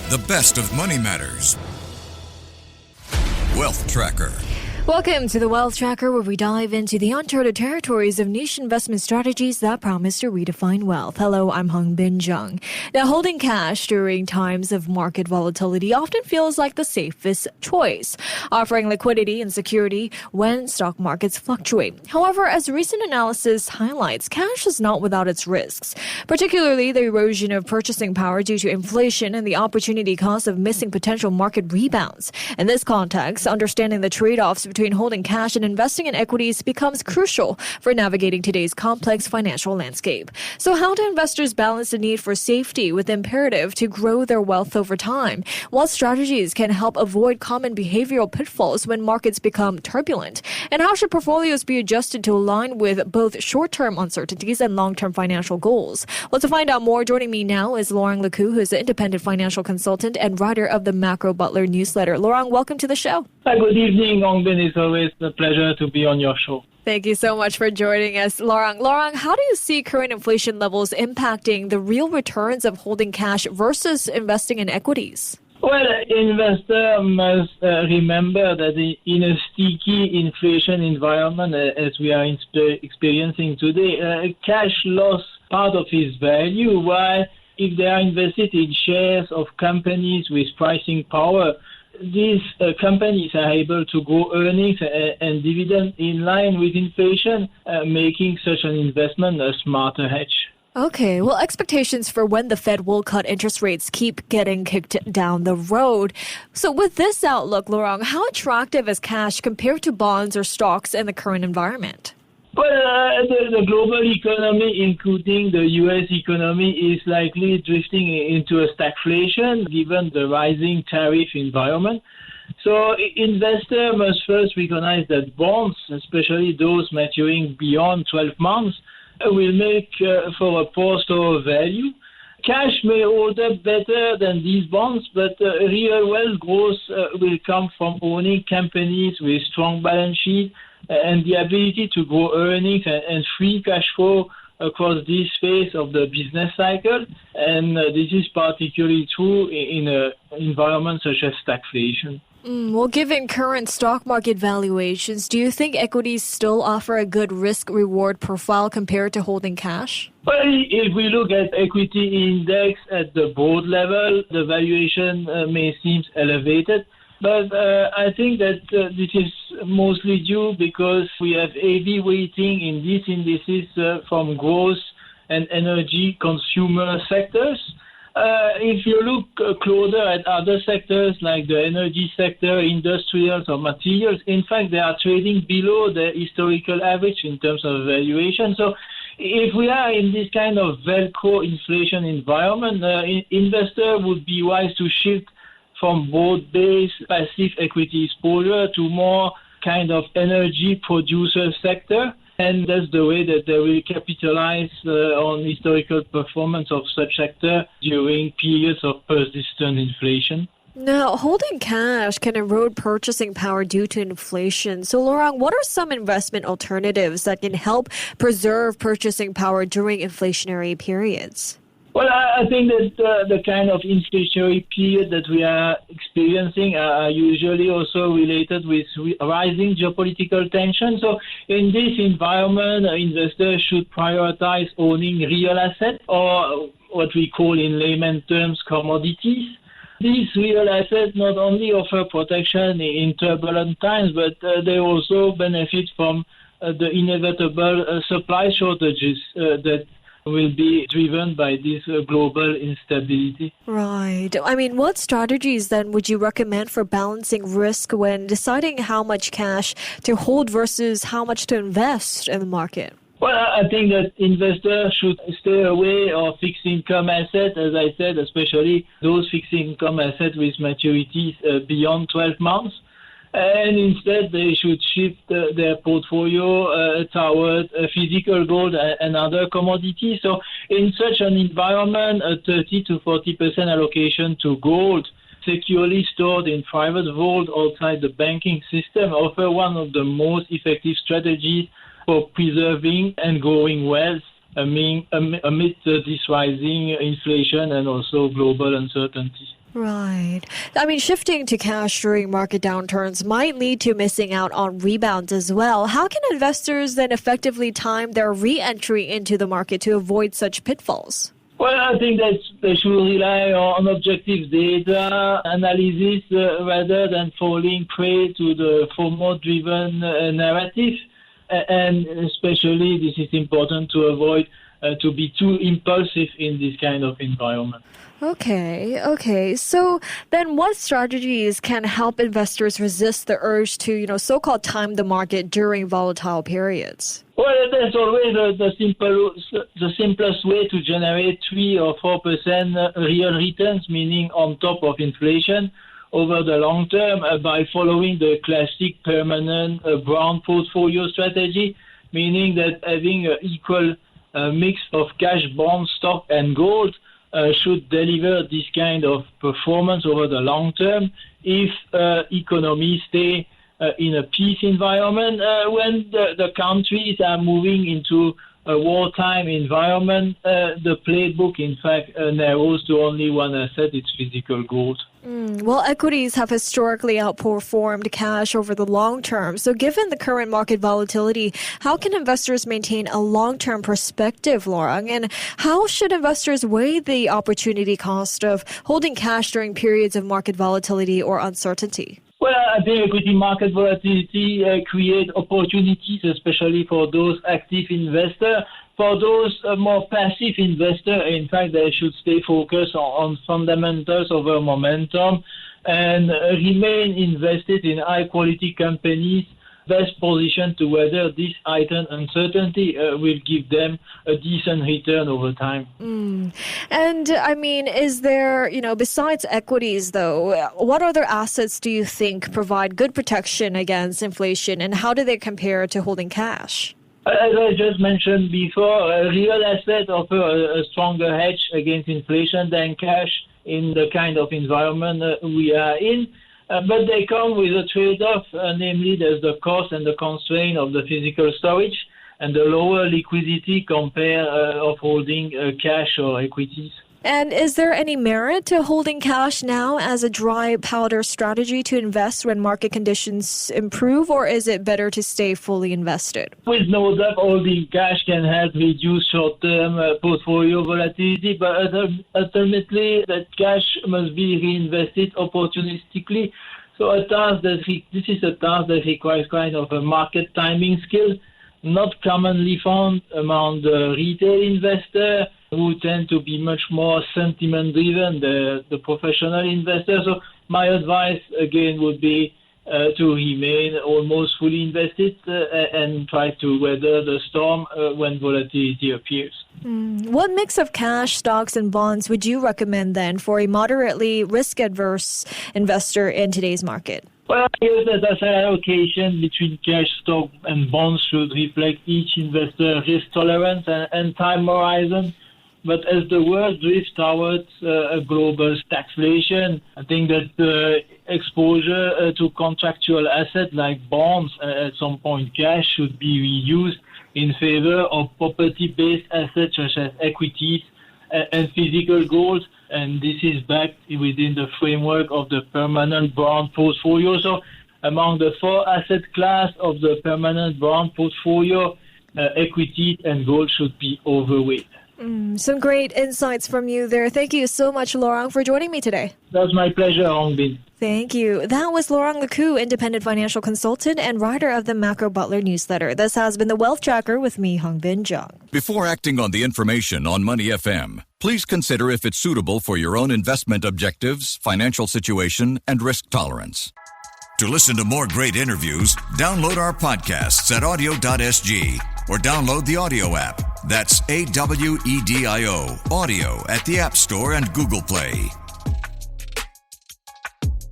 The best of money matters. Wealth Tracker. Welcome to the Wealth Tracker, where we dive into the uncharted territories of niche investment strategies that promise to redefine wealth. Hello, I'm Hongbin Jeong. Now, holding cash during times of market volatility often feels like the safest choice, offering liquidity and security when stock markets fluctuate. However, as recent analysis highlights, cash is not without its risks, particularly the erosion of purchasing power due to inflation and the opportunity cost of missing potential market rebounds. In this context, understanding the trade-offs between holding cash and investing in equities becomes crucial for navigating today's complex financial landscape. So how do investors balance the need for safety with the imperative to grow their wealth over time? What strategies can help avoid common behavioral pitfalls when markets become turbulent? And how should portfolios be adjusted to align with both short-term uncertainties and long-term financial goals? Well, to find out more, joining me now is Laurent Lequeu, who is an independent financial consultant and writer of the Macro Butler newsletter. Laurent, welcome to the show. Hi, good evening, Hongbin. It's always a pleasure to be on your show. Thank you so much for joining us, Laurent. Laurent, how do you see current inflation levels impacting the real returns of holding cash versus investing in equities? Well, investor must remember that in a sticky inflation environment, as we are experiencing today, cash lost part of its value, while if they are invested in shares of companies with pricing power, these companies are able to grow earnings and dividends in line with inflation, making such an investment a smarter hedge. Okay, well, expectations for when the Fed will cut interest rates keep getting kicked down the road. So with this outlook, Laurent, how attractive is cash compared to bonds or stocks in the current environment? Well, the global economy, including the U.S. economy, is likely drifting into a stagflation given the rising tariff environment. So investors must first recognize that bonds, especially those maturing beyond 12 months, will make for a poor store of value. Cash may hold up better than these bonds, but real wealth growth will come from owning companies with strong balance sheets and the ability to grow earnings and free cash flow across this phase of the business cycle. And this is particularly true in an environment such as stagflation. Well, given current stock market valuations, do you think equities still offer a good risk-reward profile compared to holding cash? Well, if we look at equity index at the board level, the valuation may seem elevated. But I think that this is mostly due because we have heavy weighting in these indices from growth and energy consumer sectors. If you look closer at other sectors like the energy sector, industrials or materials, in fact, they are trading below the historical average in terms of valuation. So if we are in this kind of Velcro inflation environment, investor would be wise to shift from board-based passive equity exposure to more kind of energy producer sector. And that's the way that they will capitalize on historical performance of such sector during periods of persistent inflation. Now, holding cash can erode purchasing power due to inflation. So, Laurent, what are some investment alternatives that can help preserve purchasing power during inflationary periods? Well, I think that the kind of inflationary period that we are experiencing are usually also related with rising geopolitical tension. So in this environment, investors should prioritize owning real assets, or what we call in layman terms commodities. These real assets not only offer protection in turbulent times, but they also benefit from the inevitable supply shortages that will be driven by this global instability. Right. I mean, what strategies then would you recommend for balancing risk when deciding how much cash to hold versus how much to invest in the market? Well, I think that investors should stay away of fixed income assets, as I said, especially those fixed income assets with maturities beyond 12 months. And instead, they should shift their portfolio toward physical gold and other commodities. So in such an environment, a 30 to 40% allocation to gold, securely stored in private vault outside the banking system, offer one of the most effective strategies for preserving and growing wealth amid this rising inflation and also global uncertainty. Right. I mean, shifting to cash during market downturns might lead to missing out on rebounds as well. How can investors then effectively time their re-entry into the market to avoid such pitfalls? Well, I think that they should rely on objective data analysis rather than falling prey to the FOMO-driven narrative. And especially, this is important to avoid to be too impulsive in this kind of environment. Okay. So then what strategies can help investors resist the urge to, so-called time the market during volatile periods? Well, that's always the simplest way to generate 3 or 4% real returns, meaning on top of inflation over the long term by following the classic permanent brown portfolio strategy, meaning that having an equal mix of cash, bonds, stock, and gold should deliver this kind of performance over the long term if economies stay in a peace environment. When the countries are moving into a wartime environment, the playbook, in fact, narrows to only one asset, it's physical gold. Well, equities have historically outperformed cash over the long term. So given the current market volatility, how can investors maintain a long-term perspective, Laurent? And how should investors weigh the opportunity cost of holding cash during periods of market volatility or uncertainty? Well, I think equity market volatility create opportunities, especially for those active investors. For those more passive investors, in fact, they should stay focused on fundamentals over momentum and remain invested in high-quality companies best positioned to weather this heightened uncertainty will give them a decent return over time. And I mean, is there, besides equities though, what other assets do you think provide good protection against inflation, and how do they compare to holding cash? As I just mentioned before, real assets offer a stronger hedge against inflation than cash in the kind of environment we are in. But they come with a trade-off, namely there's the cost and the constraint of the physical storage and the lower liquidity compared of holding cash or equities. And is there any merit to holding cash now as a dry powder strategy to invest when market conditions improve, or is it better to stay fully invested? With no doubt, holding cash can help reduce short-term portfolio volatility, but ultimately that cash must be reinvested opportunistically. So this is a task that requires kind of a market timing skill, not commonly found among the retail investor, who tend to be much more sentiment-driven, the professional investors. So my advice, again, would be to remain almost fully invested and try to weather the storm when volatility appears. What mix of cash, stocks, and bonds would you recommend then for a moderately risk-adverse investor in today's market? Well, I guess that asset allocation between cash, stock, and bonds should reflect each investor's risk tolerance and time horizon. But as the world drifts towards a global stagflation, I think that exposure to contractual assets like bonds, at some point cash, should be reused in favor of property-based assets such as equities and physical gold. And this is backed within the framework of the permanent bond portfolio. So among the 4 asset class of the permanent bond portfolio, equities and gold should be overweight. Some great insights from you there. Thank you so much, Laurent, for joining me today. That was my pleasure, Hongbin. Thank you. That was Laurent Lequeu, independent financial consultant and writer of the Macro Butler newsletter. This has been the Wealth Tracker with me, Hongbin Jeong. Before acting on the information on Money FM, please consider if it's suitable for your own investment objectives, financial situation, and risk tolerance. To listen to more great interviews, download our podcasts at audio.sg or download the audio app. That's AWEDIO, audio at the App Store and Google Play.